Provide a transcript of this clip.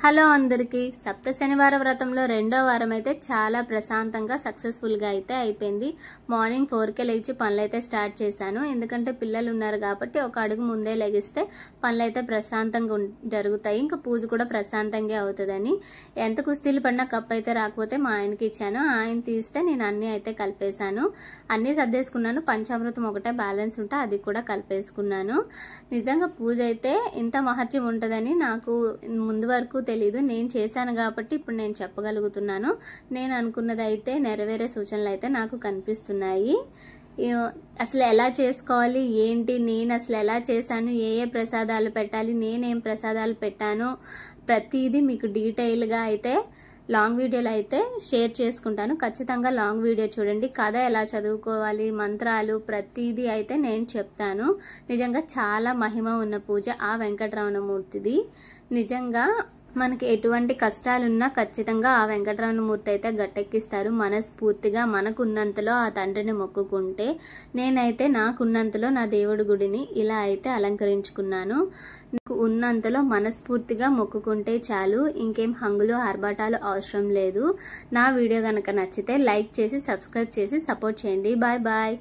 Hello అందరికీ సప్త శనివార వ్రతంలో రెండో వారం అయితే చాలా ప్రశాంతంగా సక్సెస్ఫుల్ గా అయితే అయిపోయింది. మార్నింగ్ 4కే లేచి పనులైతే స్టార్ట్ చేశాను. ఎందుకంటే పిల్లలు ఉన్నారు కాబట్టి ఒక అడుగు ముందే లెగిస్తే పనులైతే ప్రశాంతంగా జరుగుతాయి. ఇంకా పూజ కూడా ప్రశాంతంగా అవుతుందని. ఎంత కుస్తీలు పడినా కప్ అయితే రాకపోతే మా ఆయనకి ఇచ్చాను. ఆయన తీస్తే నేను అన్ని అయితే కలిపేశాను. అన్ని సర్దేసుకున్నాను. పంచామృతం ఒకటే బ్యాలెన్స్ ఉంటే అది కూడా కలిపేసుకున్నాను. నిజంగా పూజ అయితే ఇంత మహత్యం ఉంటుందని నాకు ముందు వరకు తెలీదు. నేను చేశాను కాబట్టి ఇప్పుడు నేను చెప్పగలుగుతున్నాను. నేను అనుకున్నది అయితే నెరవేరే సూచనలు అయితే నాకు కనిపిస్తున్నాయి. అసలు ఎలా చేసుకోవాలి ఏంటి, నేను అసలు ఎలా చేశాను, ఏ ఏ ప్రసాదాలు పెట్టాలి, నేనేం ప్రసాదాలు పెట్టాను, ప్రతిదీ మీకు డీటెయిల్గా అయితే లాంగ్ వీడియోలో అయితే షేర్ చేసుకుంటాను. ఖచ్చితంగా లాంగ్ వీడియో చూడండి. కథ ఎలా చదువుకోవాలి, మంత్రాలు ప్రతిదీ అయితే నేను చెప్తాను. నిజంగా చాలా మహిమ ఉన్న పూజ ఆ వెంకటరమణమూర్తిది. నిజంగా మనకి ఎటువంటి కష్టాలున్నా ఖచ్చితంగా ఆ వెంకటరమణమూర్తి అయితే గట్టెక్కిస్తారు. మనస్ఫూర్తిగా మనకున్నంతలో ఆ తండ్రిని మొక్కుకుంటే. నేనైతే నాకున్నంతలో నా దేవుడి గుడిని ఇలా అయితే అలంకరించుకున్నాను. నాకు ఉన్నంతలో మనస్ఫూర్తిగా మొక్కుకుంటే చాలు. ఇంకేం హంగులు ఆర్భాటాలు అవసరం లేదు. నా వీడియో కనుక నచ్చితే లైక్ చేసి సబ్స్క్రైబ్ చేసి సపోర్ట్ చేయండి. Bye bye.